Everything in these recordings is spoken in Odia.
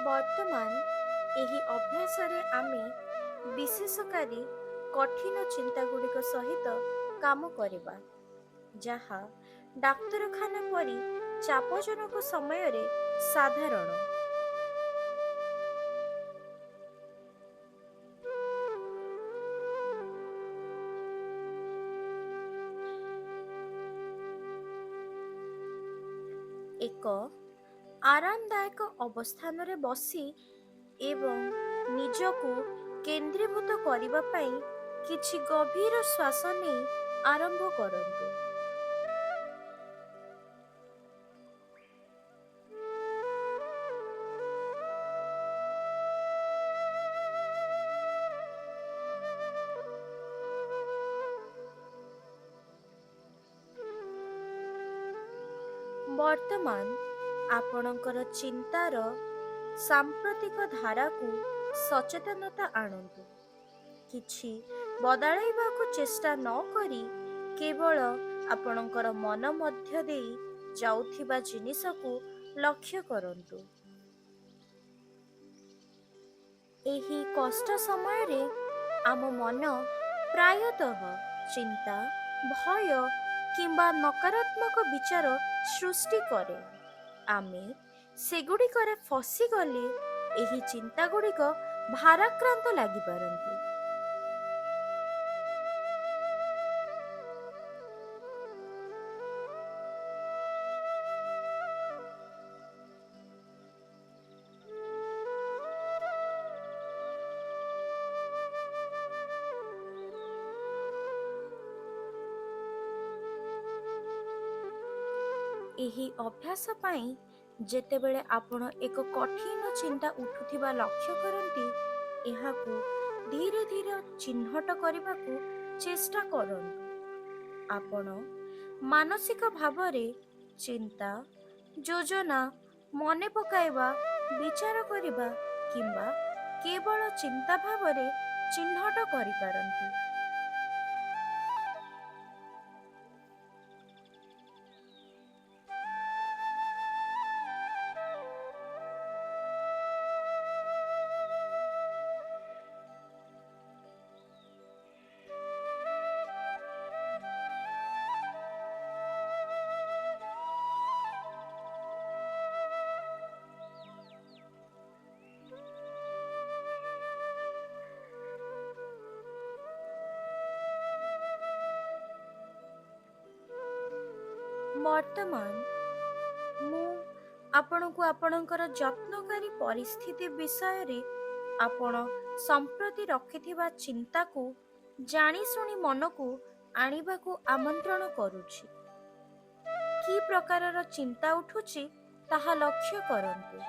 ବର୍ତ୍ତମାନ ଏହି ଅଭ୍ୟାସରେ ଆମେ ବିଶେଷକାରୀ କଠିନ ଚିନ୍ତାଗୁଡ଼ିକ ସହିତ କାମ କରିବା, ଯାହା ଡାକ୍ତରଖାନା ପରି ଚାପଜନକ ସମୟରେ ସାଧାରଣ। ଏକ ଆରାମଦାୟକ ଅବସ୍ଥାନରେ ବସି ଏବଂ ନିଜକୁ କେନ୍ଦ୍ରୀଭୂତ କରିବା ପାଇଁ କିଛି ଗଭୀର ଶ୍ୱାସ ନେଇ ଆରମ୍ଭ କରନ୍ତୁ। ବର୍ତ୍ତମାନ ଆପଣଙ୍କର ଚିନ୍ତାର ସାମ୍ପ୍ରତିକ ଧାରାକୁ ସଚେତନତା ଆଣନ୍ତୁ। କିଛି ବଦଳାଇବାକୁ ଚେଷ୍ଟା ନ କରି କେବଳ ଆପଣଙ୍କର ମନ ମଧ୍ୟ ଦେଇ ଯାଉଥିବା ଜିନିଷକୁ ଲକ୍ଷ୍ୟ କରନ୍ତୁ। ଏହି କଷ୍ଟ ସମୟରେ ଆମ ମନ ପ୍ରାୟତଃ ଚିନ୍ତା, ଭୟ କିମ୍ବା ନକାରାତ୍ମକ ବିଚାର ସୃଷ୍ଟି କରେ। ଆମେ ସେଗୁଡ଼ିକରେ ଫସିଗଲେ ଏହି ଚିନ୍ତାଗୁଡ଼ିକ ଭାରାକ୍ରାନ୍ତ ଲାଗିପାରନ୍ତି। ଏହି ଅଭ୍ୟାସ ପାଇଁ ଯେତେବେଳେ ଆପଣ ଏକ କଠିନ ଚିନ୍ତା ଉଠୁଥିବା ଲକ୍ଷ୍ୟ କରନ୍ତି, ଏହାକୁ ଧୀରେ ଧୀରେ ଚିହ୍ନଟ କରିବାକୁ ଚେଷ୍ଟା କରନ୍ତୁ। ଆପଣ ମାନସିକ ଭାବରେ ଚିନ୍ତା, ଯୋଜନା, ମନେ ପକାଇବା, ବିଚାର କରିବା କିମ୍ବା କେବଳ ଚିନ୍ତା ଭାବରେ ଚିହ୍ନଟ କରିପାରନ୍ତି। ବର୍ତ୍ତମାନ ମୁଁ ଆପଣଙ୍କୁ ଆପଣଙ୍କର ଯତ୍ନକାରୀ ପରିସ୍ଥିତି ବିଷୟରେ ଆପଣ ସମ୍ପ୍ରତି ରଖିଥିବା ଚିନ୍ତାକୁ ଜାଣିଶୁଣି ମନକୁ ଆଣିବାକୁ ଆମନ୍ତ୍ରଣ କରୁଛି। କି ପ୍ରକାରର ଚିନ୍ତା ଉଠୁଛି ତାହା ଲକ୍ଷ୍ୟ କରନ୍ତୁ।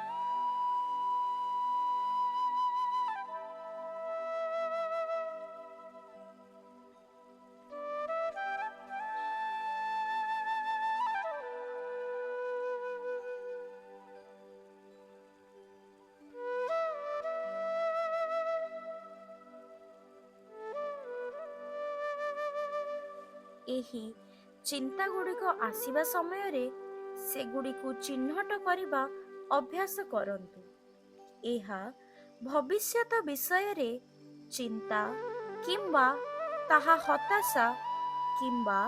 ଏହି ଚିନ୍ତାଗୁଡ଼ିକ ଆସିବା ସମୟରେ ସେଗୁଡ଼ିକୁ ଚିହ୍ନଟ କରିବା ଅଭ୍ୟାସ କରନ୍ତୁ। ଏହା ଭବିଷ୍ୟତ ବିଷୟରେ ଚିନ୍ତା କିମ୍ବା ତାହା ହତାଶା କିମ୍ବା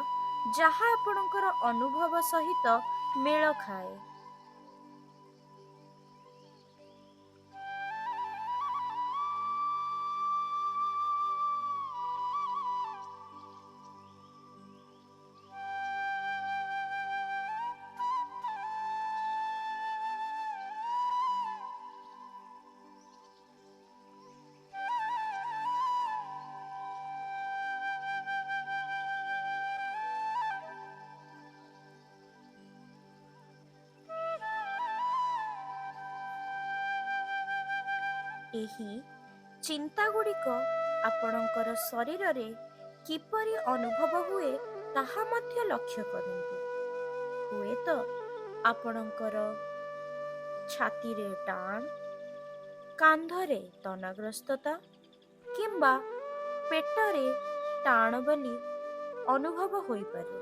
ଯାହା ଆପଣଙ୍କର ଅନୁଭବ ସହିତ ମେଳ ଖାଏ। ଏହି ଚିନ୍ତାଗୁଡ଼ିକ ଆପଣଙ୍କର ଶରୀରରେ କିପରି ଅନୁଭବ ହୁଏ ତାହା ମଧ୍ୟ ଲକ୍ଷ୍ୟ କରନ୍ତୁ। ହୁଏତ ଆପଣଙ୍କର ଛାତିରେ ଟାଣ, କାନ୍ଧରେ ତନାଗ୍ରସ୍ତତା କିମ୍ବା ପେଟରେ ଟାଣ ବୋଲି ଅନୁଭବ ହୋଇପାରେ।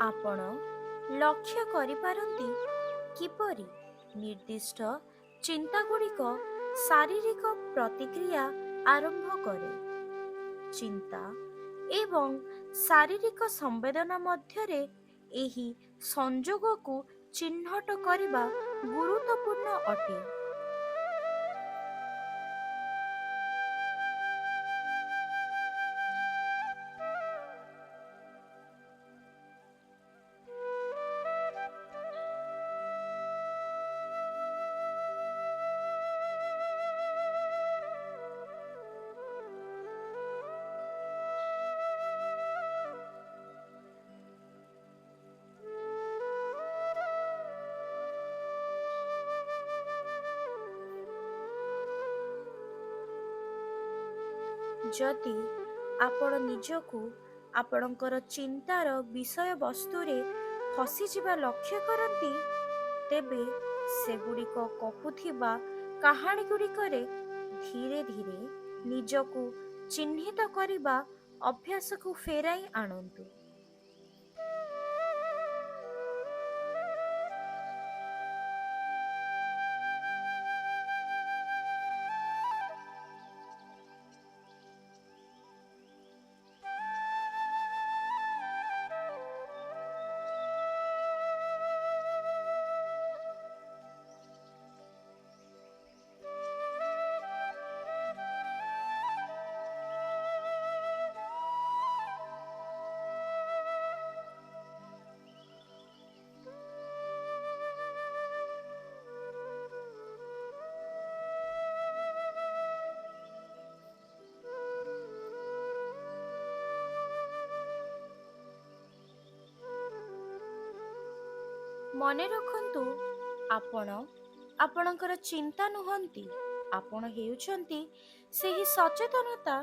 ଆପଣ ଲକ୍ଷ୍ୟ କରିପାରନ୍ତି କିପରି ନିର୍ଦ୍ଦିଷ୍ଟ ଚିନ୍ତାଗୁଡ଼ିକ ଶାରୀରିକ ପ୍ରତିକ୍ରିୟା ଆରମ୍ଭ କରେ। ଚିନ୍ତା ଏବଂ ଶାରୀରିକ ସମ୍ବେଦନା ମଧ୍ୟରେ ଏହି ସଂଯୋଗକୁ ଚିହ୍ନଟ କରିବା ଗୁରୁତ୍ୱପୂର୍ଣ୍ଣ ଅଟେ। ଯଦି ଆପଣ ନିଜକୁ ଆପଣଙ୍କର ଚିନ୍ତାର ବିଷୟବସ୍ତୁରେ ଫସିଯିବା ଲକ୍ଷ୍ୟ କରନ୍ତି, ତେବେ ସେଗୁଡ଼ିକ କହୁଥିବା କାହାଣୀଗୁଡ଼ିକରେ ଧୀରେ ଧୀରେ ନିଜକୁ ଚିହ୍ନିତ କରିବା ଅଭ୍ୟାସକୁ ଫେରାଇ ଆଣନ୍ତୁ। ମନେ ରଖନ୍ତୁ, ଆପଣ ଆପଣଙ୍କର ଚିନ୍ତା ନୁହନ୍ତି, ଆପଣ ହେଉଛନ୍ତି ସେହି ସଚେତନତା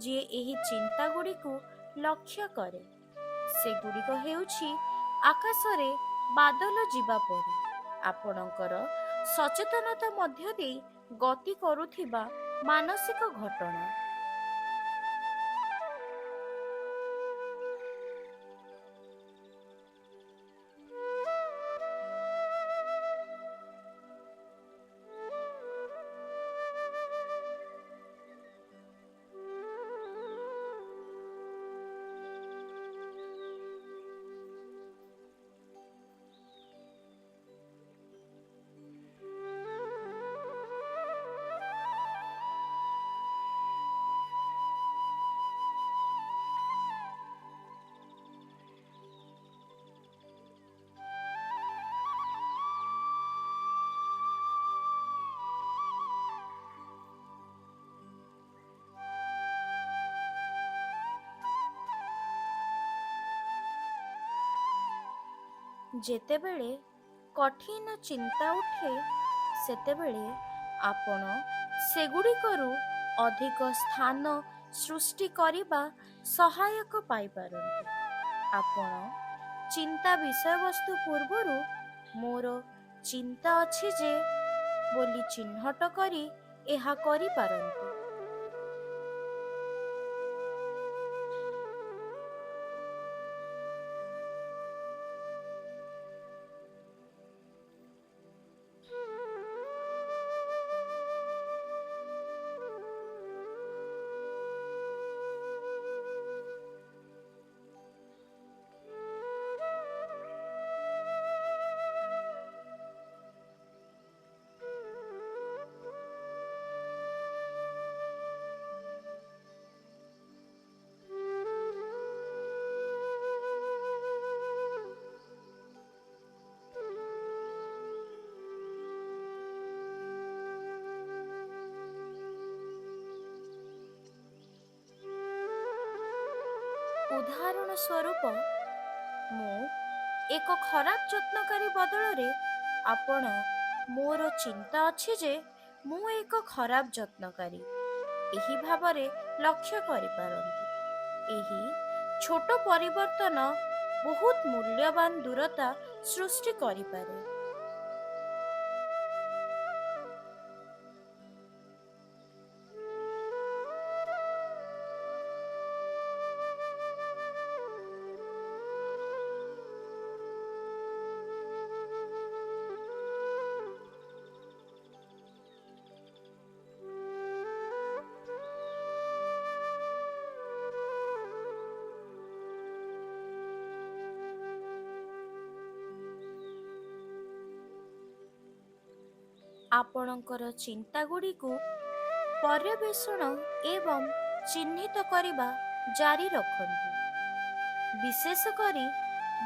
ଯିଏ ଏହି ଚିନ୍ତାଗୁଡ଼ିକୁ ଲକ୍ଷ୍ୟ କରେ। ସେଗୁଡ଼ିକ ହେଉଛି ଆକାଶରେ ବାଦଲ ଯିବା ପରି ଆପଣଙ୍କର ସଚେତନତା ମଧ୍ୟ ଦେଇ ଗତି କରୁଥିବା ମାନସିକ ଘଟଣା। ଯେତେବେଳେ କଠିନ ଚିନ୍ତା ଉଠେ, ସେତେବେଳେ ଆପଣ ସେଗୁଡ଼ିକରୁ ଅଧିକ ସ୍ଥାନ ସୃଷ୍ଟି କରିବା ସହାୟକ ପାଇପାରନ୍ତି। ଆପଣ ଚିନ୍ତା ବିଷୟବସ୍ତୁ ପୂର୍ବରୁ "ମୋର ଚିନ୍ତା ଅଛି ଯେ" ବୋଲି ଚିହ୍ନଟ କରି ଏହା କରିପାରନ୍ତି। ଉଦାହରଣ ସ୍ୱରୂପ, ମୁଁ ଏକ ଖରାପ ଯତ୍ନକାରୀ ବଦଳରେ ଆପଣ "ମୋର ଚିନ୍ତା ଅଛି ଯେ ମୁଁ ଏକ ଖରାପ ଯତ୍ନକାରୀ" ଏହି ଭାବରେ ଲକ୍ଷ୍ୟ କରିପାରନ୍ତି। ଏହି ଛୋଟ ପରିବର୍ତ୍ତନ ବହୁତ ମୂଲ୍ୟବାନ ଦୂରତା ସୃଷ୍ଟି କରିପାରେ। ଆପଣଙ୍କର ଚିନ୍ତାଗୁଡ଼ିକୁ ପର୍ଯ୍ୟବେକ୍ଷଣ ଏବଂ ଚିହ୍ନିତ କରିବା ଜାରି ରଖନ୍ତୁ। ବିଶେଷ କରି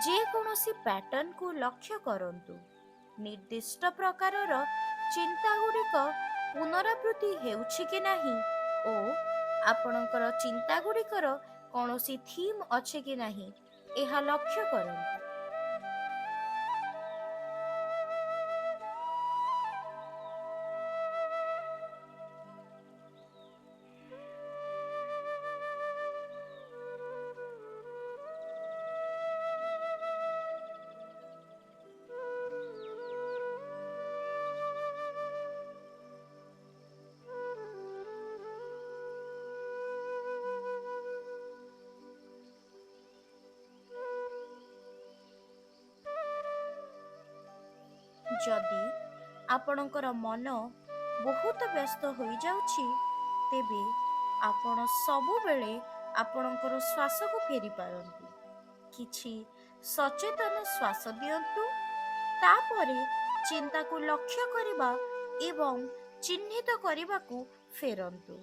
ଯେକୌଣସି ପ୍ୟାଟର୍ନକୁ ଲକ୍ଷ୍ୟ କରନ୍ତୁ। ନିର୍ଦ୍ଦିଷ୍ଟ ପ୍ରକାରର ଚିନ୍ତାଗୁଡ଼ିକ ପୁନରାବୃତ୍ତି ହେଉଛି କି ନାହିଁ ଓ ଆପଣଙ୍କର ଚିନ୍ତାଗୁଡ଼ିକର କୌଣସି ଥିମ୍ ଅଛି କି ନାହିଁ ଏହା ଲକ୍ଷ୍ୟ କରନ୍ତୁ। ଯଦି ଆପଣଙ୍କର ମନ ବହୁତ ବ୍ୟସ୍ତ ହୋଇଯାଉଛି, ତେବେ ଆପଣ ସବୁବେଳେ ଆପଣଙ୍କର ଶ୍ୱାସକୁ ଫେରି ପାରନ୍ତି। କିଛି ସଚେତନ ଶ୍ୱାସ ଦିଅନ୍ତୁ, ତାପରେ ଚିନ୍ତାକୁ ଲକ୍ଷ୍ୟ କରିବା ଏବଂ ଚିହ୍ନିତ କରିବାକୁ ଫେରନ୍ତୁ।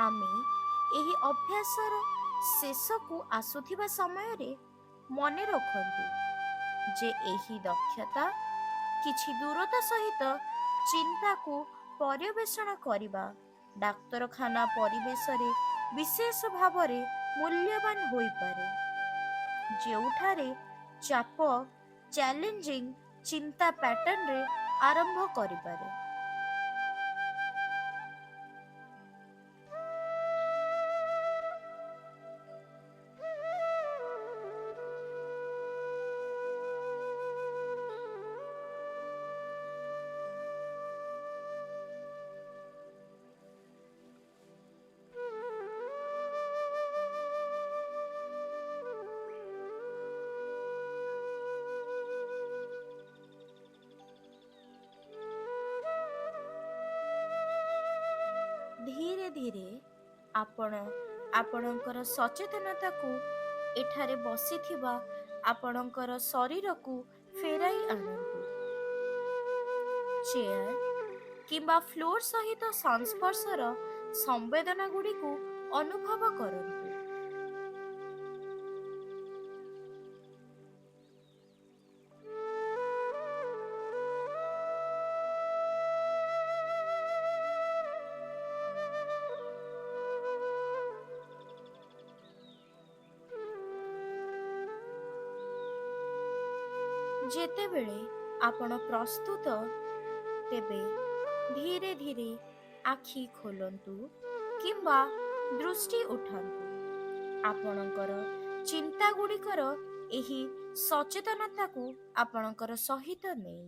ଆମେ ଏହି ଅଭ୍ୟାସର ଶେଷକୁ ଆସୁଥିବା ସମୟରେ ମନେ ରଖନ୍ତୁ ଯେ ଏହି ଦକ୍ଷତା କିଛି ଦୂରତା ସହିତ ଚିନ୍ତାକୁ ପର୍ଯ୍ୟବେକ୍ଷଣ କରିବା ଡାକ୍ତରଖାନା ପରିବେଶରେ ବିଶେଷ ଭାବରେ ମୂଲ୍ୟବାନ ହୋଇପାରେ, ଯେଉଠାରେ ଚାପ ଚ୍ୟାଲେଞ୍ଜିଂ ଚିନ୍ତା ପ୍ୟାଟର୍ନରେ ଆରମ୍ଭ କରିପାରେ। ଧୀରେ ଧୀରେ ଆପଣ ଆପଣଙ୍କର ସଚେତନତାକୁ ଏଠାରେ ବସିଥିବା ଆପଣଙ୍କର ଶରୀରକୁ ଫେରାଇ ଆଣନ୍ତୁ। ଚେୟାର କିମ୍ବା ଫ୍ଲୋର ସହିତ ସଂସ୍ପର୍ଶର ସମ୍ବେଦନା ଗୁଡ଼ିକୁ ଅନୁଭବ କରନ୍ତୁ। ଯେତେବେଳେ ଆପଣ ପ୍ରସ୍ତୁତ, ତେବେ ଧୀରେ ଧୀରେ ଆଖି ଖୋଲନ୍ତୁ କିମ୍ବା ଦୃଷ୍ଟି ଉଠାନ୍ତୁ। ଆପଣଙ୍କର ଚିନ୍ତାଗୁଡ଼ିକର ଏହି ସଚେତନତାକୁ ଆପଣଙ୍କର ସହିତ ନେଇ